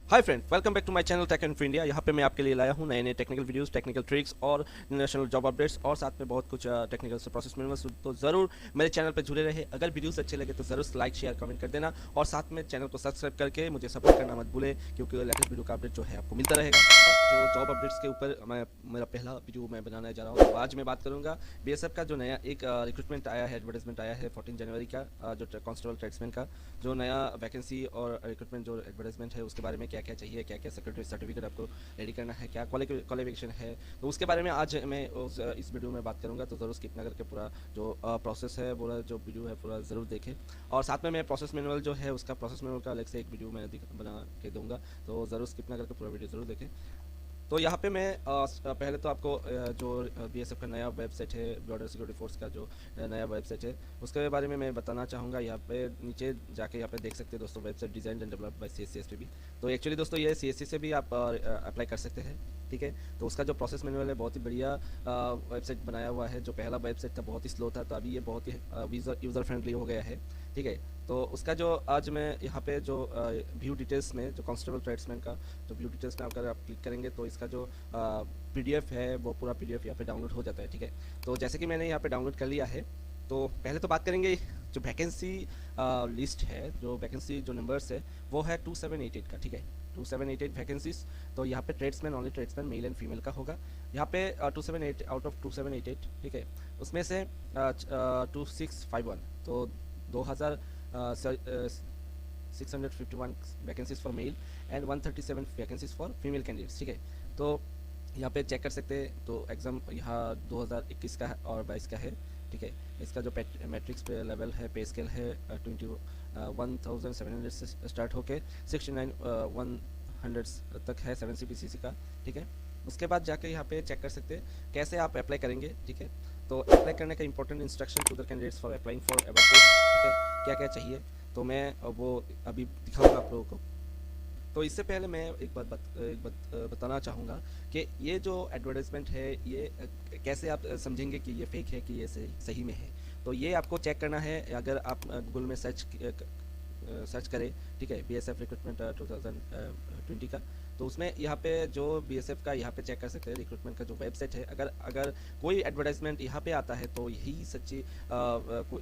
Hi friend, welcome back to my channel tech info India. यहाँ पे मैं आपके लिए लाया हूँ नए नए टेक्निकल वीडियोस, टेक्निकल ट्रिक्स और नेशनल जॉब अपडेट्स और साथ में बहुत कुछ टेक्निकल से प्रोसेस मैनुअल्स। तो ज़रूर मेरे चैनल पे जुड़े रहे। अगर वीडियोस अच्छे लगे तो ज़रूर लाइक शेयर कमेंट कर देना और साथ में चैनल को सब्सक्राइब करके मुझे सपोर्ट करना मत भूलें, क्योंकि लेटेस्ट वीडियो का अपडेट जो है आपको मिलता रहेगा। जो जॉब अपडेट्स के ऊपर मेरा पहला वीडियो मैं बनाने जा रहा हूँ। तो आज मैं बात करूँगा बीएसएफ का जो नया एक रिक्रूटमेंट आया है, एडवर्टाइजमेंट आया है 14 जनवरी का, जो कांस्टेबल ट्रेड्समैन का जो नया वैकेंसी और रिक्रूटमेंट जो एडवर्टाइजमेंट है उसके बारे में क्या क्या चाहिए, क्या क्या सिक्योरिटी सर्टिफिकेट आपको रेडी करना है, क्या क्वालिफिकेशन है, तो उसके बारे में आज मैं इस वीडियो में बात करूंगा। तो ज़रूर स्किप ना करके पूरा जो प्रोसेस है, पूरा जो वीडियो है पूरा ज़रूर देखें। और साथ में मैं प्रोसेस मैनुअल जो है उसका प्रोसेस मैनुअल का अलग से एक वीडियो मैं बना के दूंगा, तो ज़रूर स्किप ना करके पूरा वीडियो ज़रूर देखें। तो यहाँ पे मैं पहले तो आपको जो बीएसएफ का नया वेबसाइट है, बॉर्डर सिक्योरिटी फोर्स का जो नया वेबसाइट है उसके बारे में मैं बताना चाहूँगा। यहाँ पे नीचे जाके यहाँ पे देख सकते हैं दोस्तों, website design and develop by CSCSTB। तो एक्चुअली दोस्तों ये CSC से भी आप अप्लाई कर सकते हैं, ठीक है। तो उसका जो प्रोसेस मैनुअल है बहुत ही बढ़िया वेबसाइट बनाया हुआ है। जो पहला वेबसाइट था बहुत ही स्लो था, तो अभी ये बहुत ही यूज़र फ्रेंडली हो गया है, ठीक है। तो उसका जो आज मैं यहाँ पे जो व्यू डिटेल्स में जो कांस्टेबल ट्रेड्समैन का जो व्यू डिटेल्स में अगर आप क्लिक करेंगे तो इसका जो PDF है वो पूरा PDF यहाँ पे डाउनलोड हो जाता है, ठीक है। तो जैसे कि मैंने यहाँ पे डाउनलोड कर लिया है, तो पहले तो बात करेंगे जो वैकेंसी लिस्ट है, जो वैकेंसी जो नंबर्स है वो है 2788 का, ठीक है। 2788 वैकेंसीज। तो यहाँ पे tradesman, only tradesman male and female का होगा। यहाँ पे 278 आउट ऑफ 2788, ठीक है, उसमें से 2651 तो 2000 651 vacancies for male and 137 vacancies for female candidates, ठीक है। तो यहाँ पे चेक कर सकते हैं। तो एग्ज़ाम यहाँ 2021 का है और 22 का है, ठीक है। इसका जो मैट्रिक्स पे लेवल है, पे स्केल है 21,700 से स्टार्ट होके 69,100 तक है 7 CPCC का, ठीक है। उसके बाद जाके यहाँ पे चेक कर सकते हैं कैसे आप अप्लाई करेंगे, ठीक है। तो अप्लाई करने का important instruction to the candidates for applying for above post, ठीक है, क्या क्या चाहिए तो मैं वो अभी दिखाऊंगा आप लोगों को। तो इससे पहले मैं एक बात बताना चाहूँगा कि ये जो एडवर्टाइजमेंट है ये कैसे आप समझेंगे कि ये फेक है कि ये सही में है। तो ये आपको चेक करना है। अगर आप गूगल में सर्च करें, ठीक है, BSF रिक्रूटमेंट 2020 का, तो उसमें यहाँ पे जो BSF का यहाँ पे चेक कर सकते हैं रिक्रूटमेंट का जो वेबसाइट है। अगर अगर कोई एडवर्टाइजमेंट यहाँ पे आता है तो यही सच्ची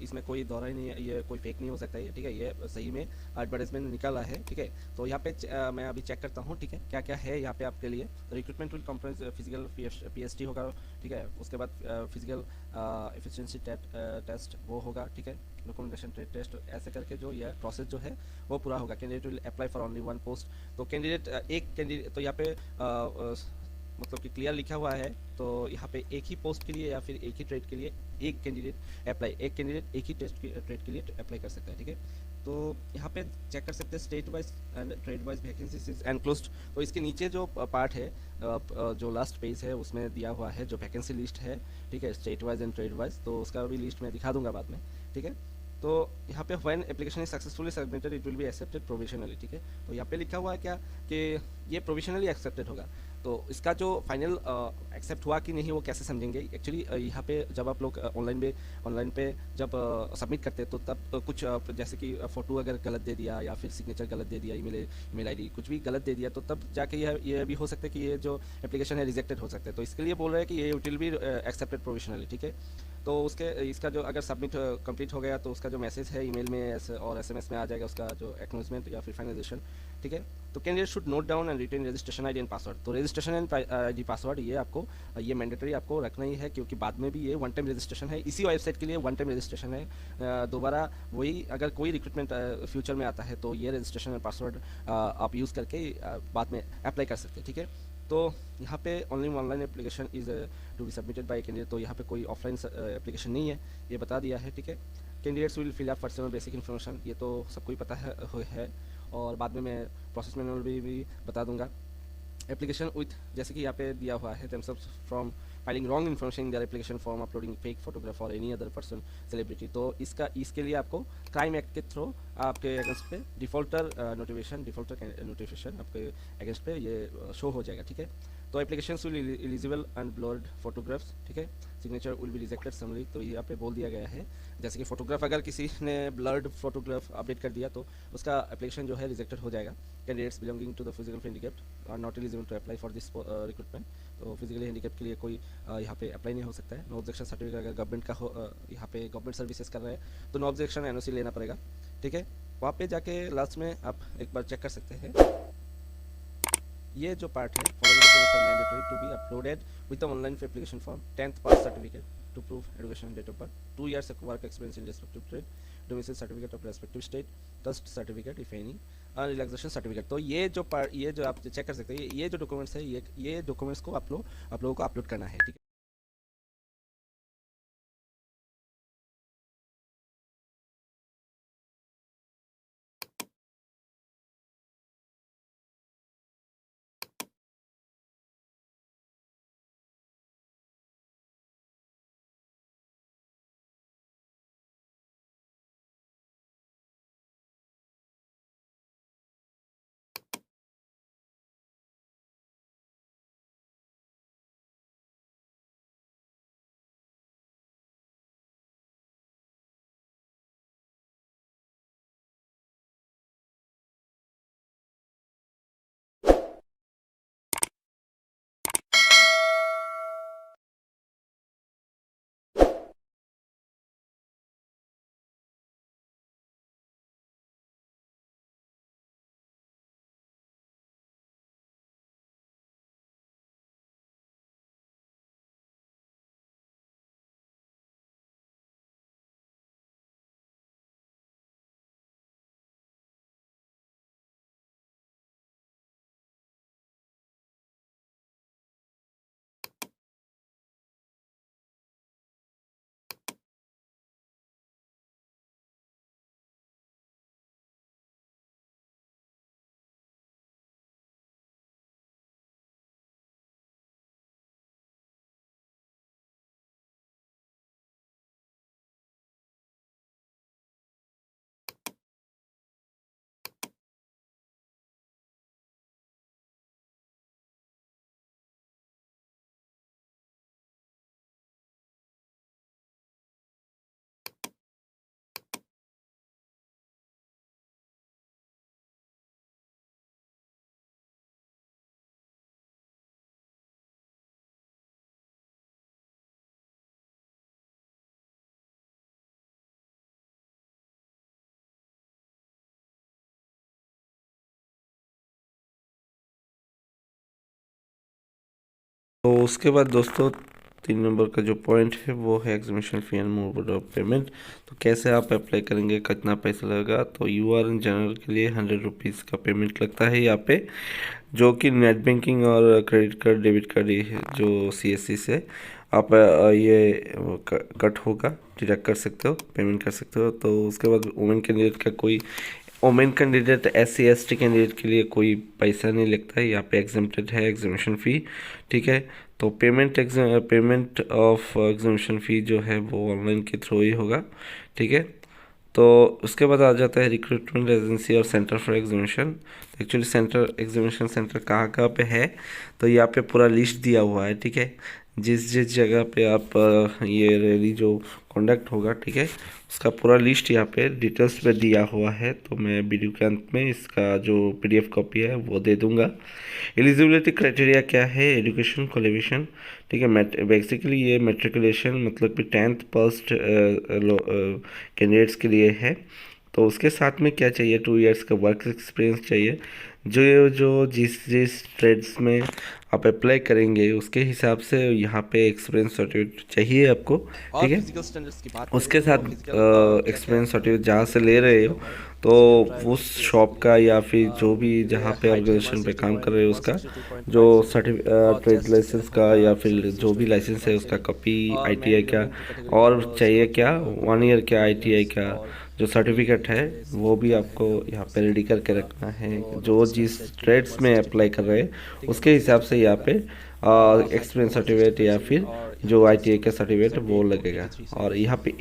इसमें कोई दौरा ही नहीं है, ये कोई फेक नहीं हो सकता है, ठीक है। ये सही में एडवर्टाइजमेंट निकाला है, ठीक है। तो यहाँ पे मैं अभी चेक करता हूँ, ठीक है, क्या क्या है यहाँ पे आपके लिए। Recruitment will comprise physical PST होगा, ठीक है। उसके बाद फिजिकल एफिशिएंसी टेस्ट वो होगा, ठीक है। डॉक्यूमेंटेशन टेस्ट, ऐसे करके जो यह प्रोसेस जो है वो पूरा होगा। Candidate will apply for only one post. तो कैंडिडेट एक कैंडिडेट, तो यहाँ पे मतलब कि क्लियर लिखा हुआ है। तो यहाँ पे एक ही पोस्ट के लिए या फिर एक ही ट्रेड के लिए एक कैंडिडेट एक ही ट्रेड के लिए अप्लाई कर सकता है, ठीक है। तो यहाँ पे चेक कर सकते हैं state wise and trade wise vacancies enclosed. तो इसके नीचे जो पार्ट है, जो लास्ट पेज है उसमें दिया हुआ है जो वैकेंसी लिस्ट है, ठीक है, state wise and trade wise. तो उसका भी लिस्ट मैं दिखा दूंगा बाद में, ठीक है। तो यहाँ पे when application is successfully submitted it will be accepted provisionally, ठीक है। तो यहाँ पे लिखा हुआ है क्या कि ये प्रोविजनली एक्सेप्टेड होगा। तो इसका जो फाइनल एक्सेप्ट हुआ कि नहीं वो कैसे समझेंगे। एक्चुअली यहाँ पे जब आप लोग ऑनलाइन पे जब सबमिट करते हैं तो तब कुछ जैसे कि फ़ोटो अगर गलत दे दिया या फिर सिग्नेचर गलत दे दिया, ईमेल ID कुछ भी गलत दे दिया, तो तब जाके ये भी हो सकता है कि ये जो एप्लीकेशन है रिजेक्टेड हो सकता है। तो इसके लिए बोल रहे हैं कि ये विल बी एक्सेप्टेड प्रोविजनली, ठीक है। तो उसके इसका जो अगर सबमिट कंप्लीट हो गया तो उसका जो मैसेज है ईमेल में और SMS में आ जाएगा उसका जो एक्नॉलेजमेंट या फिर फाइनलाइजेशन, ठीक है। तो candidate should note down and retain registration ID and password. तो रजिस्ट्रेशन एंड ID पासवर्ड ये आपको ये मैंडेटरी आपको रखना ही है, क्योंकि बाद में भी ये वन टाइम रजिस्ट्रेशन है। इसी वेबसाइट के लिए वन टाइम रजिस्ट्रेशन है। दोबारा वही अगर कोई रिक्रूटमेंट फ्यूचर में आता है तो ये रजिस्ट्रेशन एंड पासवर्ड आप यूज़ करके बाद में अप्लाई कर सकते हैं, ठीक है। तो यहाँ पे only online application is to be submitted by candidate. तो यहाँ पे कोई ऑफलाइन एप्लीकेशन नहीं है, ये बता दिया है, ठीक है। Candidates will fill up personal basic information, ये तो सबको ही पता है और बाद में मैं प्रोसेस मैनुअल भी बता दूंगा। एप्लीकेशन विथ, जैसे कि यहाँ पे दिया हुआ है, themselves from filing wrong information in their application form, uploading fake photograph और एनी अदर पर्सन सेलिब्रिटी। तो इसके लिए आपको क्राइम एक्ट के थ्रू आपके अगेंस्ट पे डिफ़ॉल्टर नोटिफिकेशन आपके अगेंस्ट पे ये शो हो जाएगा, ठीक है। तो application will eligible and blurred photographs, ठीक है। Signature will be rejected summary, तो ये यहाँ पे बोल दिया गया है। जैसे कि फोटोग्राफ अगर किसी ने ब्लर्ड फोटोग्राफ अपडेट कर दिया तो उसका एप्लीकेशन जो है रिजेक्टेड हो जाएगा। Candidates belonging to the physical handicapped are not eligible to apply for this recruitment. तो फिजिकली हैंडीकैप के लिए कोई यहाँ पे अप्लाई नहीं हो सकता है। नो ऑब्जेक्शन सर्टिफिकेट अगर गवर्नमेंट का हो, यहाँ पे गवर्नमेंट सर्विसेज कर रहा है तो नो ऑब्जेक्शन एनओसी लेना पड़ेगा, ठीक है। वहाँ पे जाके लास्ट में आप एक बार चेक कर सकते हैं। ये जो पार्ट है, following documents are mandatory to be uploaded with the online application form, 10th pass certificate to prove education, date of birth, 2 years of work experience in respective trade, domicile certificate of respective state, trust certificate if any, और relaxation certificate. तो ये जो part, ये जो आप check कर सकते हैं, ये जो डॉक्यूमेंट्स है, ये डॉक्यूमेंट्स को आप लोगों को अपलोड करना है, ठीक है। तो उसके बाद दोस्तों 3 नंबर का जो पॉइंट है वो है examination fee and mode of payment. तो कैसे आप अप्लाई करेंगे, कितना पैसा लगेगा। तो यूआर इन जनरल के लिए 100 रुपीज़ का पेमेंट लगता है यहाँ पे, जो कि नेट बैंकिंग और क्रेडिट कार्ड डेबिट कार्ड ये जो सीएससी से आप ये कट होगा, डिडक्ट कर सकते हो, पेमेंट कर सकते हो। तो उसके बाद वुमेन कैंडिडेट का कोई women candidate SC ST candidate के लिए कोई पैसा नहीं लगता है, यहाँ पे एग्जेम्प्टेड है एग्जामिनेशन फ़ी, ठीक है। तो पेमेंट ऑफ एग्जामिनेशन फ़ी जो है वो ऑनलाइन के थ्रू ही होगा, ठीक है। तो उसके बाद आ जाता है रिक्रूटमेंट एजेंसी और centre for examination. Actually examination centre कहाँ कहाँ पे है, तो यहाँ पे पूरा लिस्ट दिया हुआ है, ठीक है। जिस जिस जगह पे आप ये रैली जो कंडक्ट होगा, ठीक है, उसका पूरा लिस्ट यहाँ पे डिटेल्स पे दिया हुआ है। तो मैं वीडियो के अंत में इसका जो PDF कॉपी है वो दे दूंगा। एलिजिबिलिटी क्राइटेरिया क्या है, एजुकेशन क्वालिफिकेशन, ठीक है। बेसिकली ये मेट्रिकुलेशन मतलब कि 10th पास कैंडिडेट्स के लिए है। तो उसके साथ में क्या चाहिए, 2 years का वर्क एक्सपीरियंस चाहिए। जो जो जिस जिस ट्रेड्स में आप अप्लाई करेंगे उसके हिसाब से यहाँ पे एक्सपीरियंस सर्टिफिकेट चाहिए आपको, ठीक है। फिजिकल स्टैंडर्ड्स की बात उसके करें साथ तो फिजिकल एक्सपीरियंस सर्टिफिकेट जहाँ से ले रहे हो तो उस शॉप का या फिर जो भी जहाँ पे ऑर्गेनाइजेशन पे काम कर रहे हो उसका जो ट्रेड लाइसेंस का या फिर जो भी लाइसेंस है उसका कॉपी, ITI का, और चाहिए क्या 1 year का ITI का जो सर्टिफिकेट है वो भी आपको यहाँ पे रेडी करके रखना है। जो जिस ट्रेड्स में अप्लाई कर रहे हैं उसके हिसाब से यहाँ पे एक्सपीरियंस सर्टिफिकेट या फिर जो ITI का सर्टिफिकेट वो लगेगा। और यहाँ पे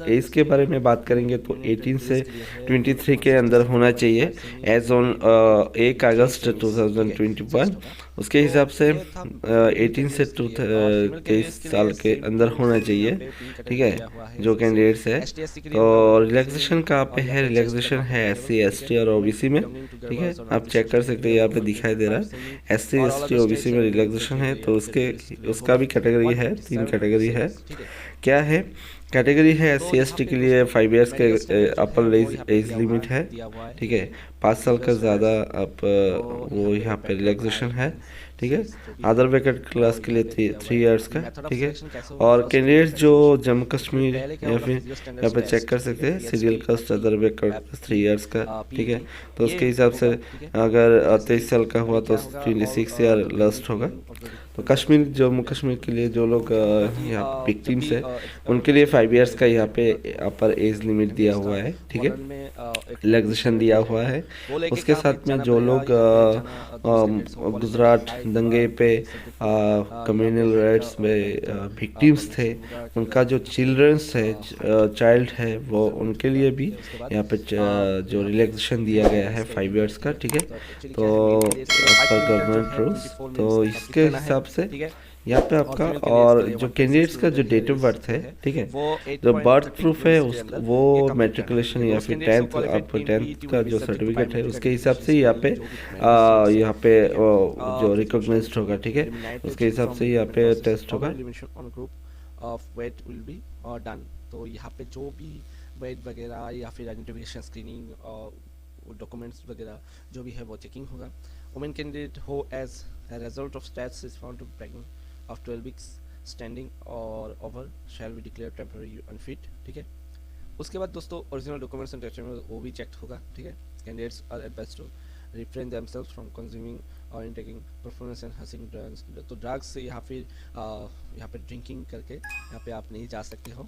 एज के बारे में बात करेंगे तो 18 से 23 के अंदर होना चाहिए एज ऑन 1 अगस्त 2021। उसके हिसाब से 18 से 23 साल के अंदर होना चाहिए, ठीक है, जो कैंडिडेट्स है। तो रिलैक्सेशन कहाँ पे है? रिलैक्सेशन है SC ST और OBC में, ठीक है, आप चेक कर सकते हैं, यहाँ पे दिखाई दे रहा है SC ST OBC में रिलैक्सेशन है। तो उसका भी कैटेगरी है, 3 कैटेगरी है। क्या है कैटेगरी है? SC ST के लिए 5 इयर्स के अपर एज लिमिट है, ठीक है, 5 साल का ज़्यादा आप वो यहाँ पे रिलैक्सेशन है, ठीक है। अदर बैकवर्ड क्लास के लिए 3 इयर्स का, ठीक है। और कैंडिडेट्स जो जम्मू कश्मीर या फिर यहाँ पे चेक कर सकते हैं serial caste other backward 3 years का, ठीक है। तो उसके हिसाब से अगर 23 साल का हुआ तो 26 ईयर लास्ट होगा। तो कश्मीर जम्मू कश्मीर के लिए जो लोग यहाँ विक्टिम्स है उनके लिए 5 इयर्स का यहाँ पे अपर एज लिमिट दिया हुआ है, ठीक है, रिलैक्सेशन दिया हुआ है। उसके साथ में जो लोग गुजरात दंगे पे कम्युनल राइट्स में विक्टिम्स थे, उनका जो चिल्ड्रंस है, चाइल्ड है, वो उनके लिए भी यहाँ पे जो रिलैक्सेशन दिया गया है 5 इयर्स का, ठीक है। तो गवर्नमेंट रूल्स, तो इसके हिसाब से यहाँ पे आपका और जो कैंडिडेट्स का जो डेट ऑफ बर्थ है, ठीक है, जो बर्थ प्रूफ है वो मैट्रिकुलेशन या फिर 10th आप 10th का जो सर्टिफिकेट है उसके हिसाब से यहाँ पे जो रिकॉग्नाइज्ड होगा, ठीक है, उसके हिसाब से यहाँ पे टेस्ट होगा। Of weight will be done. तो यहाँ पे जो भी वेट वगैरह या फिर आइडेंटिफिकेशन स्क्रीनिंग और डॉक्यूमेंट्स वगैरह जो भी है वो चेकिंग होगा। वुमेन कैंडिडेट हो as a result of stats is found to be pregnant of 12 weeks standing or over shall be declared temporary unfit, ठीक है। उसके बाद दोस्तों ओरिजिनल डॉक्यूमेंट्स एंड टेस्टिमोनियल वो भी चेक होगा, ठीक है। Candidates are advised to refrain themselves from consuming और इनटेकिंग परफॉर्मेंस एनहांसिंग ड्रग्स। तो ड्रग्स या फिर यहाँ पे ड्रिंकिंग करके यहाँ पे आप नहीं जा सकते हो,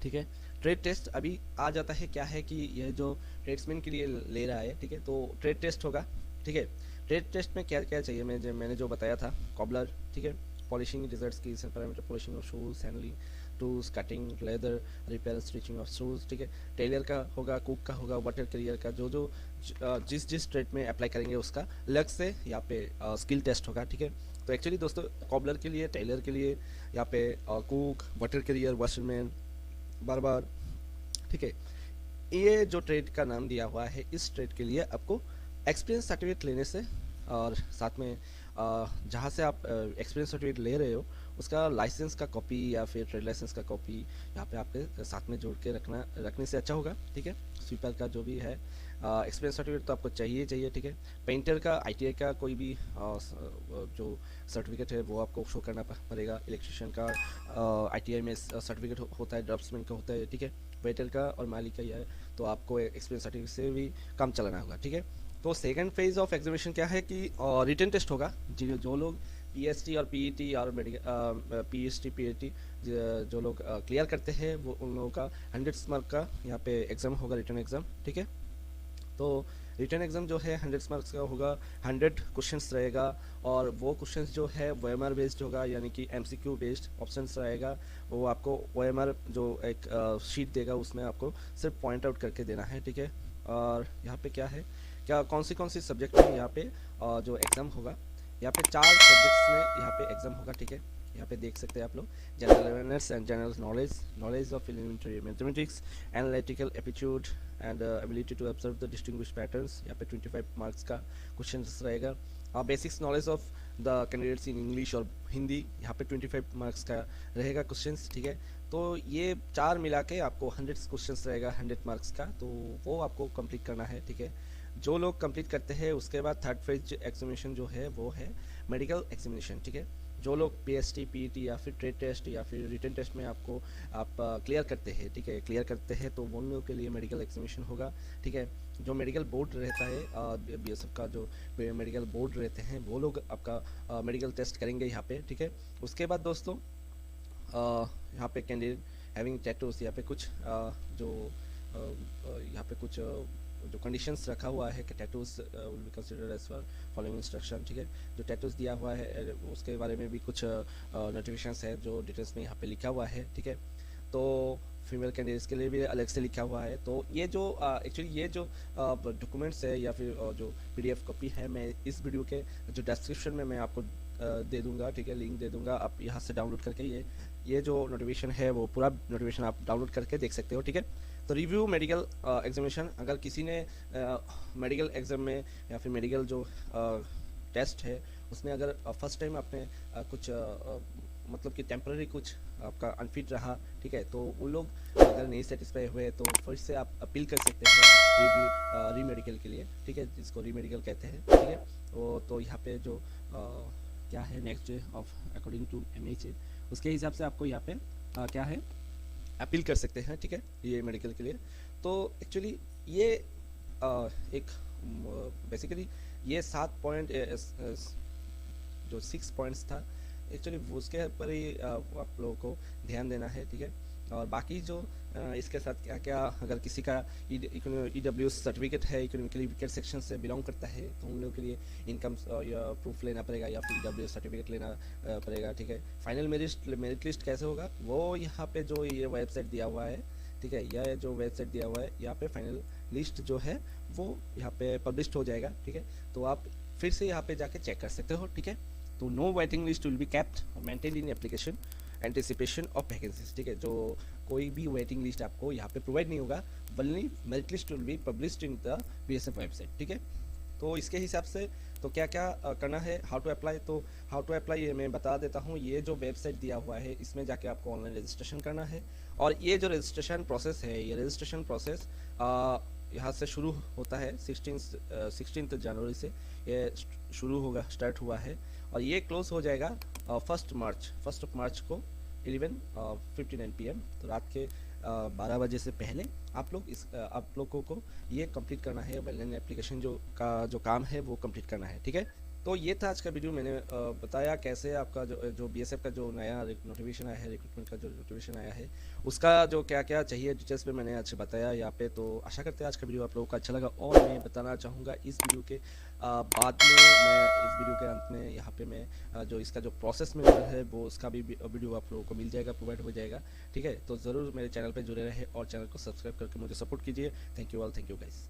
ठीक है। ट्रेड टेस्ट अभी आ जाता है, क्या है कि यह जो ट्रेड्समैन के लिए ले रहा है, ठीक है, तो ट्रेड टेस्ट होगा, ठीक है। ट्रेड टेस्ट में क्या क्या चाहिए, मैंने जो बताया था, कॉबलर, ठीक है, पॉलिशिंग रिजल्ट्स की parameter, polishing of shoes, handling tools, cutting leather, repair stitching of shoes, ठीक है। टेलर का होगा, कुक का होगा, वाटर कैरियर का, जो जिस ट्रेड में अप्लाई करेंगे उसका अलग से यहाँ पे स्किल टेस्ट होगा, ठीक है। तो एक्चुअली दोस्तों कॉबलर के लिए, टेलर के लिए, यहाँ पे cook, water career, washerman, barber, ठीक है, ये जो ट्रेड का नाम दिया हुआ है, इस ट्रेड के लिए आपको एक्सपीरियंस सर्टिफिकेट लेने से और साथ में जहाँ से आप एक्सपीरियंस सर्टिफिकेट ले रहे हो उसका लाइसेंस का कॉपी या फिर ट्रेड लाइसेंस का कॉपी यहाँ पे आपके साथ में जोड़ के रखने से अच्छा होगा, ठीक है। स्वीपर का जो भी है एक्सपीरियंस सर्टिफिकेट तो आपको चाहिए, ठीक है। पेंटर का, ITI का कोई भी जो सर्टिफिकेट है वो आपको शो करना पड़ेगा। इलेक्ट्रिशियन का ITI में सर्टिफिकेट होता है, ड्राफ्ट्समैन का होता है, ठीक है। वेटर का और मालिक का है, तो आपको एक्सपीरियंस सर्टिफिकेट से भी काम चलाना होगा, ठीक है। तो सेकंड फेज ऑफ एग्जामिनेशन क्या है कि रिटन टेस्ट होगा। जो लोग PST और PET और PST PAT जो लोग क्लियर करते हैं वो उन लोगों का 100 मार्क का यहाँ पे एग्ज़ाम होगा, रिटन एग्ज़ाम, ठीक है। तो रिटन एग्ज़ाम जो है 100 मार्क्स का होगा, 100 क्वेश्चंस रहेगा और वो क्वेश्चंस जो है OMR बेस्ड होगा, यानी कि MCQ बेस्ड ऑप्शंस रहेगा। वो आपको OMR जो एक शीट देगा उसमें आपको सिर्फ पॉइंट आउट करके देना है, ठीक है। और यहाँ पे क्या है, क्या कौन सी सब्जेक्ट में यहाँ पे जो एग्ज़ाम होगा, यहाँ पे 4 सब्जेक्ट्स में यहाँ पे एग्ज़ाम होगा, ठीक है। यहाँ पे देख सकते हैं आप लोग, general awareness and general knowledge of elementary mathematics, analytical aptitude and ability to observe the distinguish patterns, यहाँ पे 25 मार्क्स का क्वेश्चन रहेगा। Basics knowledge of the candidates in English और हिंदी, यहाँ पे 25 मार्क्स का रहेगा क्वेश्चंस, ठीक है। तो ये 4 मिला के आपको 100 क्वेश्चंस रहेगा 100 मार्क्स का, तो वो आपको कंप्लीट करना है, ठीक है। जो लोग कंप्लीट करते हैं उसके बाद थर्ड फेज एग्जामिनेशन जो है वो है मेडिकल एग्जामिनेशन, ठीक है। जो लोग PST PET या फिर ट्रेड टेस्ट या फिर रिटन टेस्ट में आप क्लियर करते हैं, ठीक है, क्लियर करते हैं तो उन लोगों के लिए मेडिकल एग्जामिनेशन होगा, ठीक है। जो मेडिकल बोर्ड रहता है BSF का जो मेडिकल बोर्ड रहते हैं वो लोग आपका मेडिकल टेस्ट करेंगे यहाँ पे, ठीक है। उसके बाद दोस्तों यहाँ पे कैंडिडेट हैविंग टैटूज, यहाँ पे कुछ जो यहाँ पे कुछ जो कंडीशंस रखा हुआ है कि tattoos will be considered as for following instruction, ठीक है। जो टैटूज दिया हुआ है उसके बारे में भी कुछ नोटिफिकेशंस है जो डिटेल्स में यहाँ पे लिखा हुआ है, ठीक है। तो फीमेल कैंडिडेट्स के लिए भी अलग से लिखा हुआ है। तो ये जो एक्चुअली ये जो डॉक्यूमेंट्स है या फिर जो PDF कॉपी है, मैं इस वीडियो के जो डिस्क्रिप्शन में मैं आपको दे दूंगा, ठीक है, लिंक दे दूंगा। आप यहाँ से डाउनलोड करके ये जो नोटिफिकेशन है वो पूरा नोटिफिकेशन आप डाउनलोड करके देख सकते हो, ठीक है। तो रिव्यू मेडिकल एग्जामिनेशन, अगर किसी ने मेडिकल एग्जाम में या फिर मेडिकल जो टेस्ट है उसमें अगर फर्स्ट टाइम आपने कुछ मतलब कि टेम्पररी कुछ आपका अनफिट रहा, ठीक है, तो उन लोग अगर नहीं सेटिस्फाई हुए तो फिर से आप अपील कर सकते हैं री मेडिकल के लिए, ठीक है, जिसको री मेडिकल कहते हैं, ठीक है। तो यहाँ पे जो क्या है next day off according to MHA, उसके हिसाब से आपको यहाँ पे क्या है अपील कर सकते हैं, ठीक है, ये मेडिकल के लिए। तो एक्चुअली ये एक बेसिकली ये 7 पॉइंट जो 6 पॉइंट्स था एक्चुअली उसके ऊपर ही आप लोगों को ध्यान देना है, ठीक है। और बाकी जो इसके साथ क्या क्या, अगर किसी का EWS सर्टिफिकेट है, इकोनॉमिकली वीकर सेक्शन से बिलोंग करता है, तो उन लोगों के लिए इनकम या प्रूफ लेना पड़ेगा या फिर EWS सर्टिफिकेट लेना पड़ेगा, ठीक है। फाइनल मेरिट लिस्ट कैसे होगा, वो यहाँ पे जो ये वेबसाइट दिया हुआ है, ठीक है, यह जो वेबसाइट दिया हुआ है यहाँ पे फाइनल लिस्ट जो है वो यहाँ पे पब्लिश हो जाएगा, ठीक है। तो आप फिर से यहाँ पे जाके चेक कर सकते हो, ठीक है। तो no waiting list will be kept और maintained in application anticipation of vacancies, ठीक है। जो कोई भी वेटिंग लिस्ट आपको यहाँ पे प्रोवाइड नहीं होगा, बल्कि merit list will be published in the BSF website, ठीक है। तो इसके हिसाब से तो क्या क्या करना है, हाउ टू अप्लाई, तो हाउ टू अप्लाई ये मैं बता देता हूँ। ये जो वेबसाइट दिया हुआ है इसमें जाके आपको ऑनलाइन रजिस्ट्रेशन करना है, और ये जो रजिस्ट्रेशन प्रोसेस है, ये रजिस्ट्रेशन प्रोसेस यहाँ से शुरू होता है 16 जनवरी से ये शुरू होगा, स्टार्ट हुआ है, और ये क्लोज हो जाएगा 1 मार्च को 11:59 PM। तो रात के 12 बजे से पहले आप लोगों को ये कंप्लीट करना है, ऑनलाइन एप्लीकेशन जो काम है वो कंप्लीट करना है, ठीक है। तो ये था आज का वीडियो, मैंने बताया कैसे आपका जो BSF का जो नया नोटिफिकेशन आया है, रिक्रूटमेंट का जो नोटिफिकेशन आया है, उसका जो क्या क्या चाहिए डिटेल्स में मैंने आज बताया यहाँ पे। तो आशा करते हैं आज का वीडियो आप लोगों को अच्छा लगा, और मैं बताना चाहूँगा इस वीडियो के बाद में, मैं इस वीडियो के अंत में यहाँ पे मैं जो इसका जो प्रोसेस में है वो उसका भी वीडियो आप लोगों को मिल जाएगा, प्रोवाइड हो जाएगा, ठीक है। तो ज़रूर मेरे चैनल पर जुड़े रहे और चैनल को सब्सक्राइब करके मुझे सपोर्ट कीजिए। Thank you all, thank you guys.